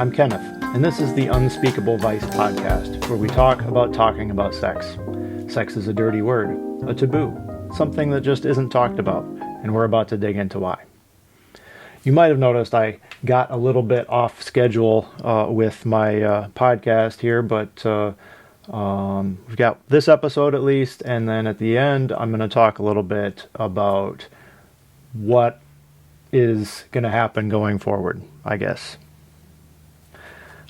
I'm Kenneth, and this is the Unspeakable Vice podcast, where we talk about talking about sex. Sex is a dirty word, a taboo, something that just isn't talked about, and we're about to dig into why. You might have noticed I got a little bit off schedule with my podcast here, but we've got this episode at least, and then at the end I'm going to talk a little bit about what is going to happen going forward, I guess.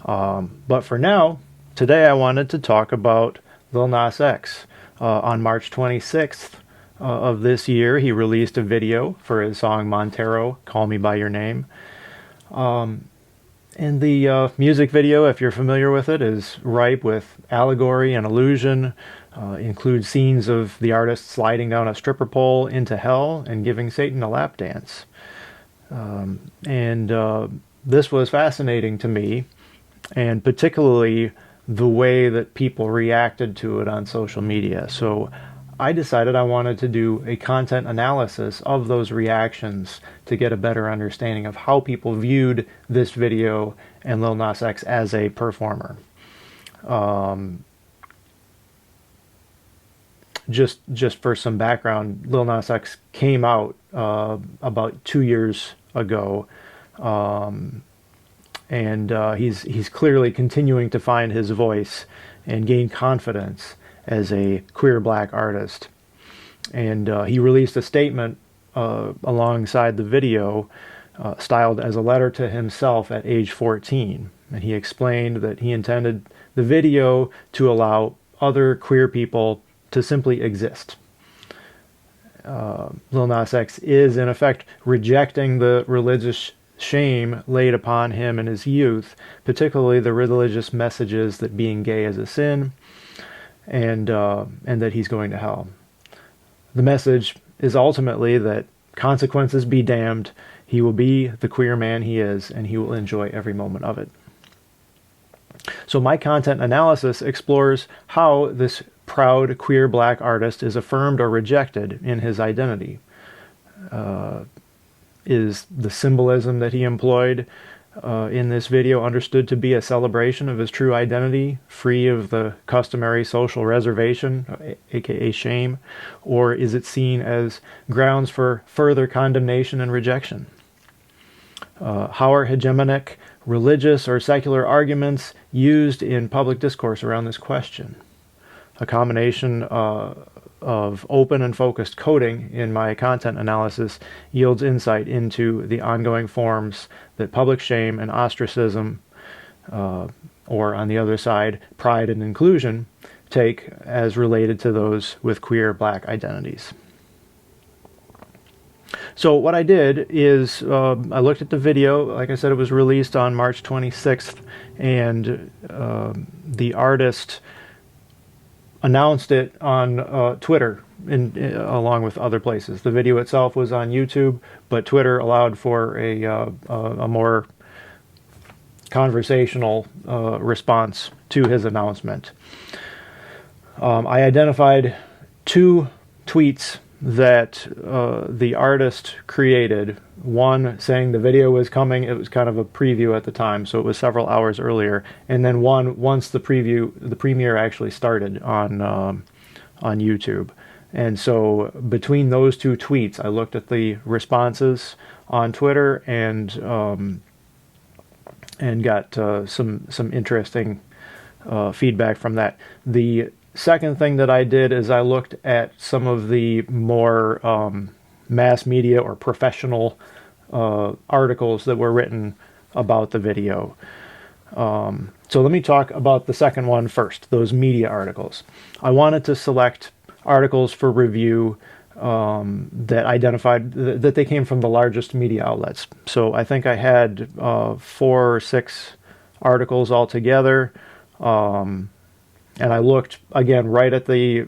But for now, today I wanted to talk about Lil Nas X. On March 26th of this year, he released a video for his song Montero, Call Me By Your Name. And the music video, if you're familiar with it, is ripe with allegory and allusion. Includes scenes of the artist sliding down a stripper pole into hell and giving Satan a lap dance. This was fascinating to me, and particularly the way that people reacted to it on social media. So I decided I wanted to do a content analysis of those reactions to get a better understanding of how people viewed this video and Lil Nas X as a performer. Just for some background, Lil Nas X came out about 2 years ago, and he's clearly continuing to find his voice and gain confidence as a queer black artist. And he released a statement alongside the video styled as a letter to himself at age 14. And he explained that he intended the video to allow other queer people to simply exist. Lil Nas X is, in effect, rejecting the religious shame laid upon him in his youth, particularly the religious messages that being gay is a sin, and that he's going to hell. The message is ultimately that consequences be damned, he will be the queer man he is, and he will enjoy every moment of it. So my content analysis explores how this proud queer black artist is affirmed or rejected in his identity. Is the symbolism that he employed in this video understood to be a celebration of his true identity, free of the customary social reservation, aka shame, or is it seen as grounds for further condemnation and rejection? How are hegemonic religious or secular arguments used in public discourse around this question? A combination of open and focused coding in my content analysis yields insight into the ongoing forms that public shame and ostracism, or on the other side, pride and inclusion, take as related to those with queer black identities. So what I did is I looked at the video. Like I said, it was released on March 26th, and the artist announced it on Twitter along with other places. The video itself was on YouTube, but Twitter allowed for a more conversational response to his announcement. I identified 2 tweets that the artist created. One saying the video was coming. It was kind of a preview at the time, so it was several hours earlier. And then one once the premiere actually started on YouTube. And so between those 2 tweets, I looked at the responses on Twitter and got some interesting feedback from that. The second thing that I did is I looked at some of the more mass media or professional articles that were written about the video. So let me talk about the second one first, those media articles. I wanted to select articles for review that identified that they came from the largest media outlets. So I think I had 4 or 6 articles altogether. And I looked again right at the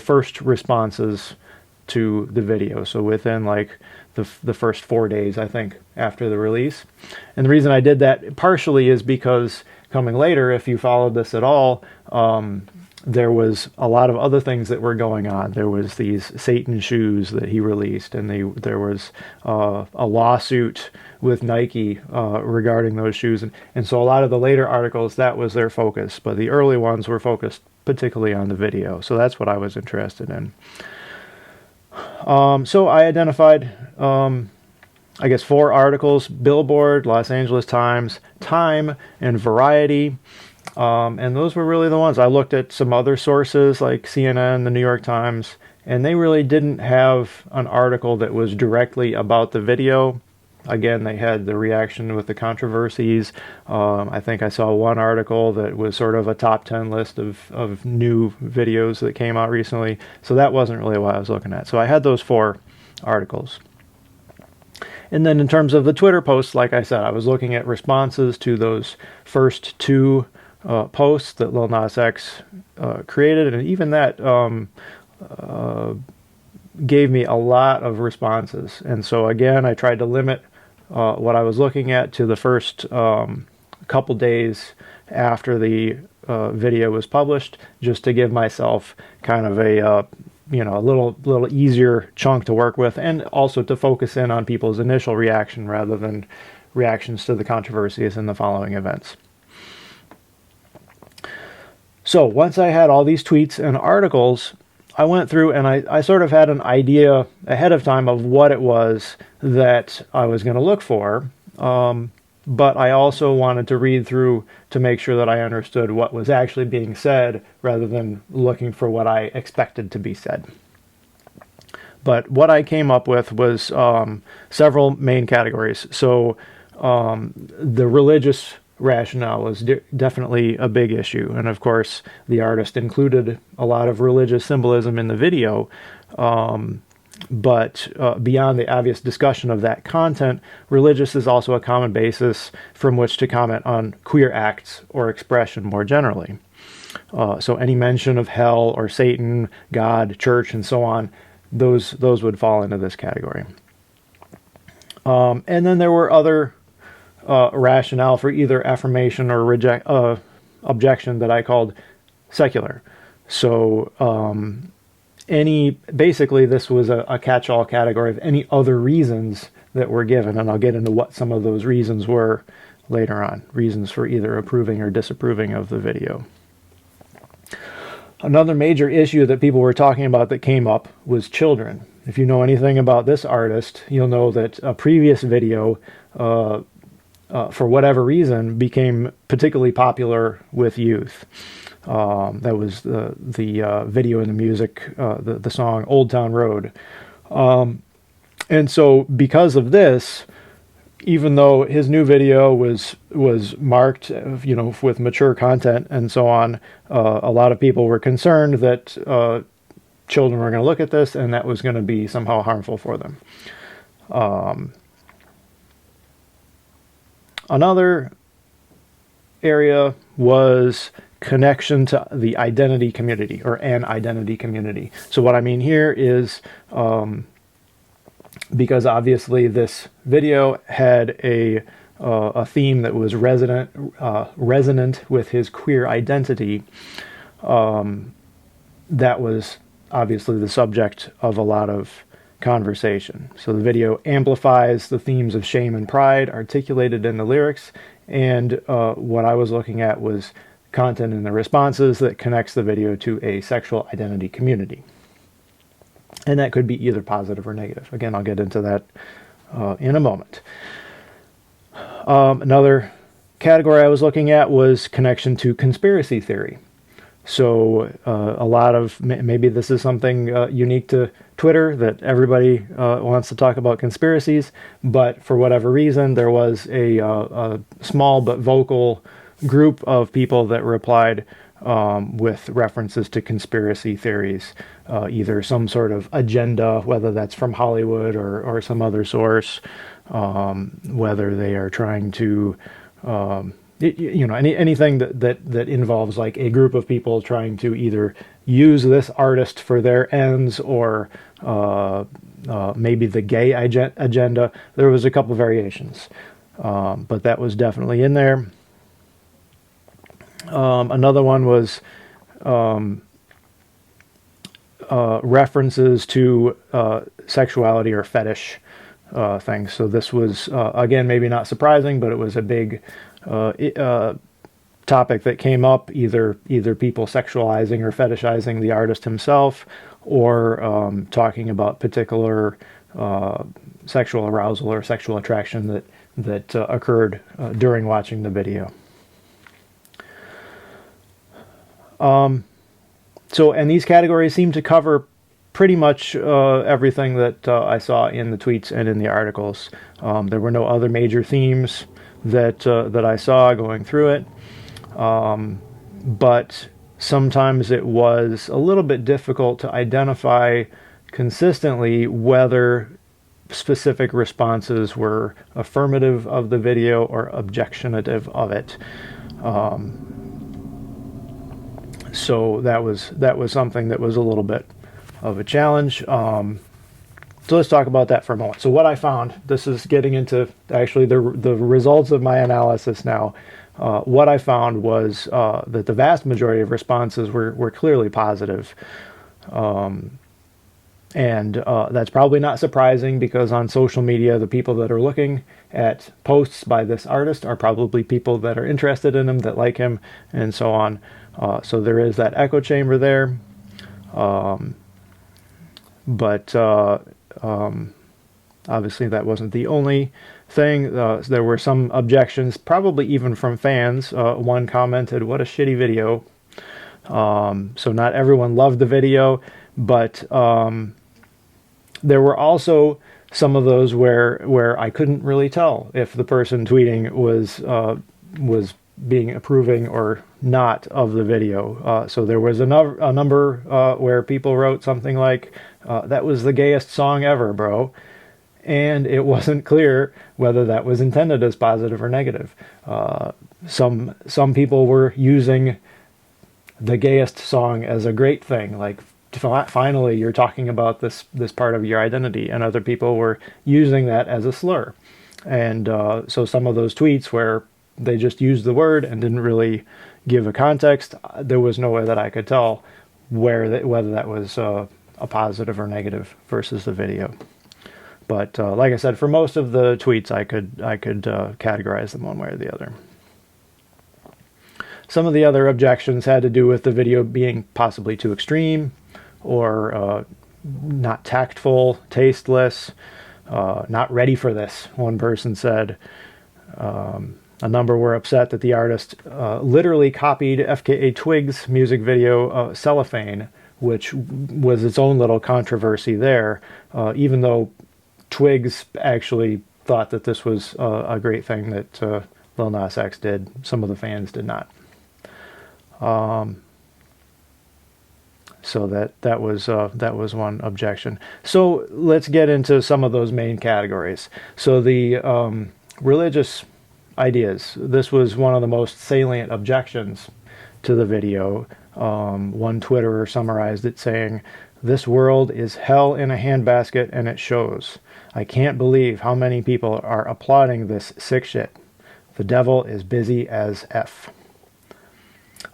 first responses to the video. So within like the first 4 days, I think, after the release. And the reason I did that partially is because coming later, if you followed this at all, there was a lot of other things that were going on. There was these Satan shoes that he released, and there was a lawsuit with Nike regarding those shoes. And so a lot of the later articles, that was their focus, but the early ones were focused particularly on the video. So that's what I was interested in. So I identified, I guess, 4 articles: Billboard, Los Angeles Times, Time, and Variety. And those were really the ones. I looked at some other sources like CNN, the New York Times, and they really didn't have an article that was directly about the video. Again, they had the reaction with the controversies. I think I saw one article that was sort of a top 10 list of new videos that came out recently. So that wasn't really what I was looking at. So I had those 4 articles. And then in terms of the Twitter posts, like I said, I was looking at responses to those first 2 posts that Lil Nas X created, and even that gave me a lot of responses. And so again, I tried to limit what I was looking at to the first couple days after the video was published, just to give myself kind of a a little easier chunk to work with, and also to focus in on people's initial reaction rather than reactions to the controversies in the following events. So once I had all these tweets and articles, I went through and I sort of had an idea ahead of time of what it was that I was going to look for, but I also wanted to read through to make sure that I understood what was actually being said rather than looking for what I expected to be said. But what I came up with was several main categories. So the religious rationale was definitely a big issue, and of course the artist included a lot of religious symbolism in the video, but beyond the obvious discussion of that content, religious is also a common basis from which to comment on queer acts or expression more generally. So any mention of hell or Satan, God, church, and so on, those would fall into this category. And then there were other rationale for either affirmation or objection that I called secular. So basically this was a catch-all category of any other reasons that were given, and I'll get into what some of those reasons were later on, reasons for either approving or disapproving of the video. Another major issue that people were talking about that came up was children. If you know anything about this artist, you'll know that a previous video for whatever reason, became particularly popular with youth. That was the video and the music, the song Old Town Road. And so because of this, even though his new video was marked, with mature content and so on, a lot of people were concerned that children were going to look at this and that was going to be somehow harmful for them. Another area was connection to the identity community, or an identity community. So what I mean here is, because obviously this video had a theme that was resonant with his queer identity, that was obviously the subject of a lot of conversation. So the video amplifies the themes of shame and pride articulated in the lyrics, and what I was looking at was content in the responses that connects the video to a sexual identity community. And that could be either positive or negative. Again, I'll get into that in a moment. Another category I was looking at was connection to conspiracy theory. So a lot of, maybe this is something unique to Twitter, that everybody wants to talk about conspiracies, but for whatever reason, there was a small but vocal group of people that replied with references to conspiracy theories, either some sort of agenda, whether that's from Hollywood or some other source, whether they are trying to anything that involves like a group of people trying to either use this artist for their ends or maybe the gay agenda. There was a couple variations, but that was definitely in there. Another one was references to sexuality or fetish things. So this was, again, maybe not surprising, but it was a big topic that came up, either people sexualizing or fetishizing the artist himself, or talking about particular sexual arousal or sexual attraction that occurred during watching the video. So, and these categories seem to cover pretty much everything that I saw in the tweets and in the articles. There were no other major themes that I saw going through it, but sometimes it was a little bit difficult to identify consistently whether specific responses were affirmative of the video or objectionative of it. So that was something that was a little bit of a challenge. So let's talk about that for a moment. So what I found, this is getting into actually the results of my analysis now. What I found was that the vast majority of responses were clearly positive. And that's probably not surprising, because on social media, the people that are looking at posts by this artist are probably people that are interested in him, that like him, and so on. So there is that echo chamber there. But obviously that wasn't the only thing. There were some objections, probably even from fans. One commented, "What a shitty video." So not everyone loved the video, but there were also some of those where I couldn't really tell if the person tweeting was being approving or not of the video. So there was a number where people wrote something like, "That was the gayest song ever, bro." And it wasn't clear whether that was intended as positive or negative. Some people were using the gayest song as a great thing, like, finally you're talking about this part of your identity, and other people were using that as a slur. And so some of those tweets where they just used the word and didn't really give a context, there was no way that I could tell whether that was a positive or negative versus the video. But like I said, for most of the tweets, I could categorize them one way or the other. Some of the other objections had to do with the video being possibly too extreme, or not tactful, tasteless, not ready for this, one person said. A number were upset that the artist literally copied FKA Twigs' music video Cellophane, which was its own little controversy there, even though Twigs actually thought that this was a great thing that Lil Nas X did. Some of the fans did not. So that was one objection. So let's get into some of those main categories. So the religious ideas. This was one of the most salient objections to the video. One Twitterer summarized it saying, "This world is hell in a handbasket, and it shows. I can't believe how many people are applauding this sick shit. The devil is busy as F."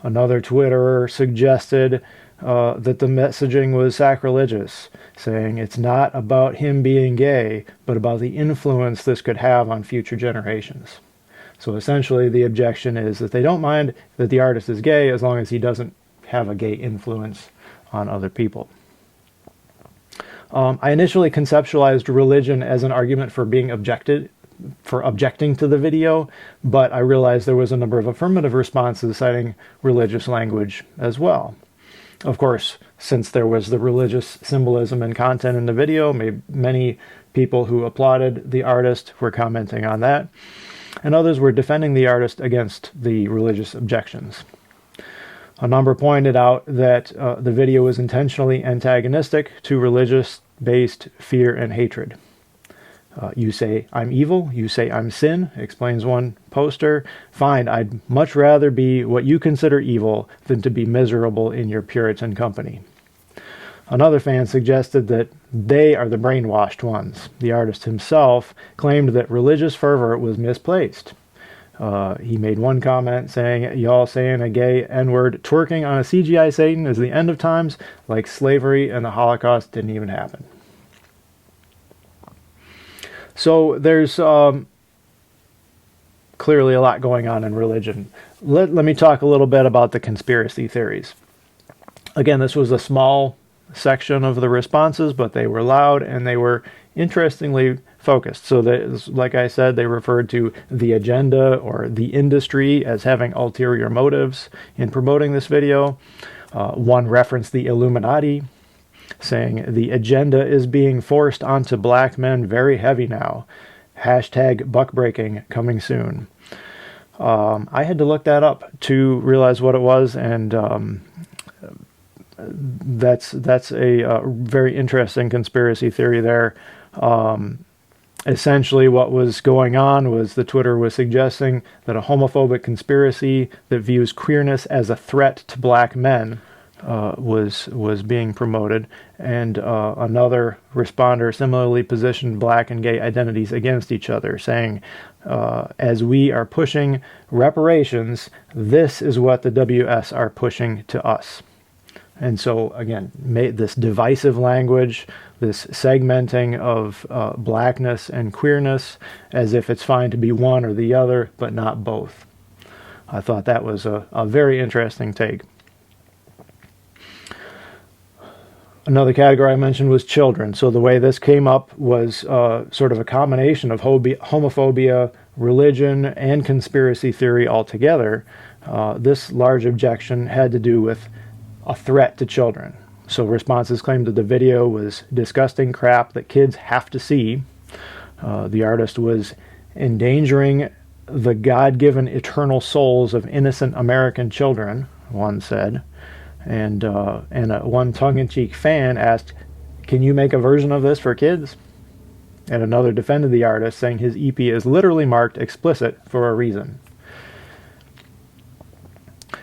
Another Twitterer suggested that the messaging was sacrilegious, saying it's not about him being gay, but about the influence this could have on future generations. So essentially the objection is that they don't mind that the artist is gay as long as he doesn't have a gay influence on other people. I initially conceptualized religion as an argument for objecting to the video, but I realized there was a number of affirmative responses citing religious language as well. Of course, since there was the religious symbolism and content in the video, many people who applauded the artist were commenting on that, and others were defending the artist against the religious objections. A number pointed out that the video was intentionally antagonistic to religious-based fear and hatred. You say I'm evil, you say I'm sin, explains one poster. Fine, I'd much rather be what you consider evil than to be miserable in your Puritan company. Another fan suggested that they are the brainwashed ones. The artist himself claimed that religious fervor was misplaced. He made one comment saying, y'all saying a gay N-word twerking on a CGI Satan is the end of times, like slavery and the Holocaust didn't even happen. So there's clearly a lot going on in religion. Let me talk a little bit about the conspiracy theories. Again, this was a small section of the responses, but they were loud and they were interestingly focused. So that, like I said, they referred to the agenda or the industry as having ulterior motives in promoting this video. One referenced the Illuminati, saying the agenda is being forced onto black men very heavy now. Hashtag buckbreaking coming soon. I had to look that up to realize what it was, and that's a very interesting conspiracy theory there. Essentially what was going on was the Twitter was suggesting that a homophobic conspiracy that views queerness as a threat to black men was being promoted, and another responder similarly positioned black and gay identities against each other, saying, as we are pushing reparations, this is what the WS are pushing to us. And so, again, this divisive language, this segmenting of blackness and queerness, as if it's fine to be one or the other, but not both. I thought that was a very interesting take. Another category I mentioned was children. So the way this came up was sort of a combination of homophobia, religion, and conspiracy theory altogether. This large objection had to do with a threat to children. So responses claimed that the video was disgusting crap that kids have to see. The artist was endangering the God-given eternal souls of innocent American children, one said. And one tongue-in-cheek fan asked, can you make a version of this for kids? And another defended the artist, saying his EP is literally marked explicit for a reason.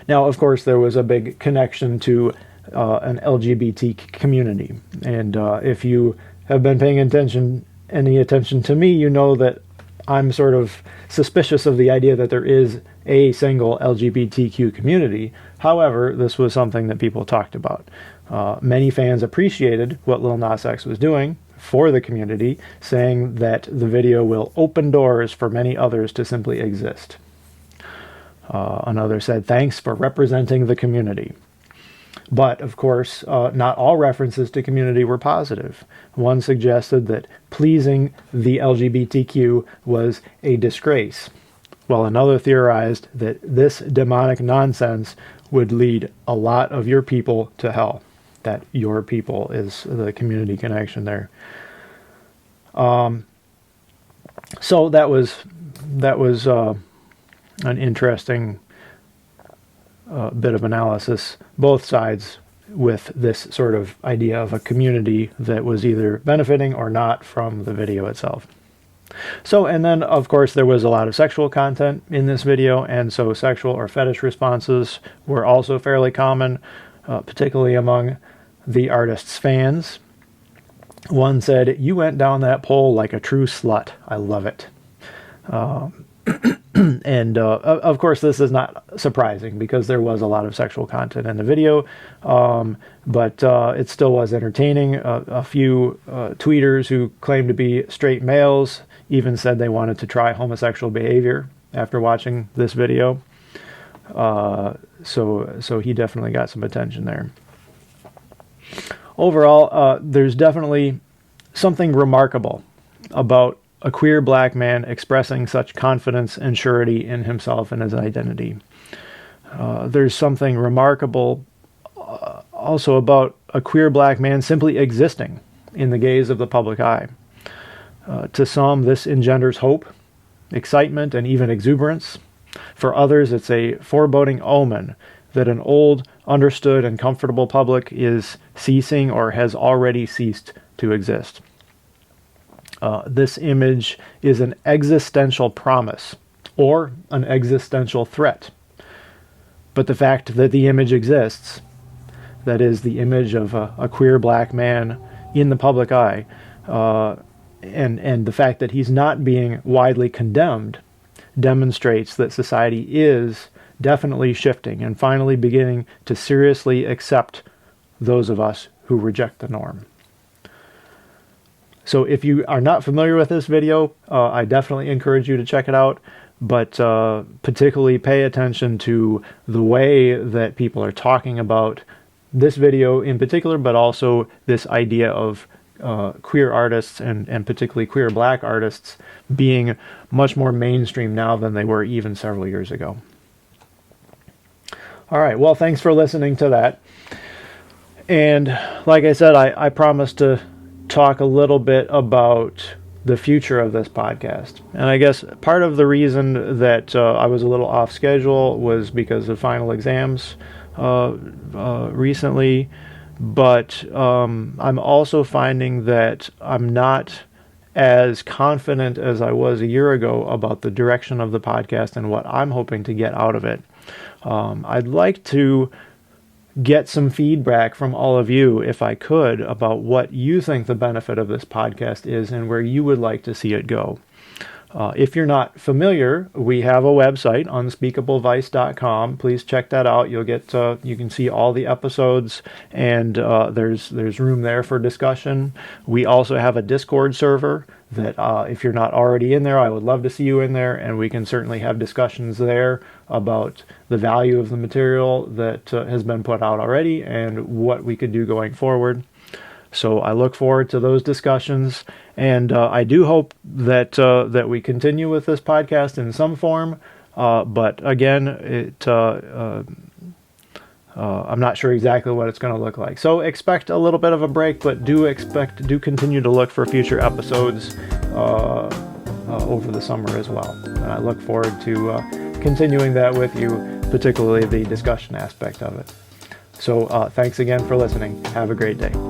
Now, of course, there was a big connection to an LGBT community. And if you have been paying any attention to me, you know that I'm sort of suspicious of the idea that there is a single LGBTQ community. However, this was something that people talked about. Many fans appreciated what Lil Nas X was doing for the community, saying that the video will open doors for many others to simply exist. Another said, thanks for representing the community. But, of course, not all references to community were positive. One suggested that pleasing the LGBTQ was a disgrace, while another theorized that this demonic nonsense would lead a lot of your people to hell. That your people is the community connection there. So that was an interesting bit of analysis, both sides with this sort of idea of a community that was either benefiting or not from the video itself. So, and then of course there was a lot of sexual content in this video, and so sexual or fetish responses were also fairly common, particularly among the artist's fans. One said, you went down that pole like a true slut. I love it. And of course this is not surprising because there was a lot of sexual content in the video, but it still was entertaining. A few tweeters who claimed to be straight males even said they wanted to try homosexual behavior after watching this video. So he definitely got some attention there. Overall, there's definitely something remarkable about a queer black man expressing such confidence and surety in himself and his identity. There's something remarkable also about a queer black man simply existing in the gaze of the public eye. To some, this engenders hope, excitement, and even exuberance. For others, it's a foreboding omen that an old, understood, and comfortable public is ceasing or has already ceased to exist. This image is an existential promise or an existential threat. But the fact that the image exists, that is the image of a queer black man in the public eye, and the fact that he's not being widely condemned, demonstrates that society is definitely shifting and finally beginning to seriously accept those of us who reject the norm. So if you are not familiar with this video, I definitely encourage you to check it out, but particularly pay attention to the way that people are talking about this video in particular, but also this idea of queer artists and particularly queer black artists being much more mainstream now than they were even several years ago. All right, well, thanks for listening to that. And like I said, I promised to talk a little bit about the future of this podcast. And I guess part of the reason that I was a little off schedule was because of final exams recently. But I'm also finding that I'm not as confident as I was a year ago about the direction of the podcast and what I'm hoping to get out of it. I'd like to get some feedback from all of you, if I could, about what you think the benefit of this podcast is and where you would like to see it go. If you're not familiar, we have a website, unspeakablevice.com. Please check that out. You'll get you can see all the episodes, and there's room there for discussion. We also have a Discord server that if you're not already in there, I would love to see you in there, and we can certainly have discussions there about the value of the material that has been put out already and what we could do going forward. So I look forward to those discussions, and I do hope that that we continue with this podcast in some form. But again, I'm not sure exactly what it's going to look like. So expect a little bit of a break, but do continue to look for future episodes over the summer as well. And I look forward to continuing that with you, particularly the discussion aspect of it. So thanks again for listening. Have a great day.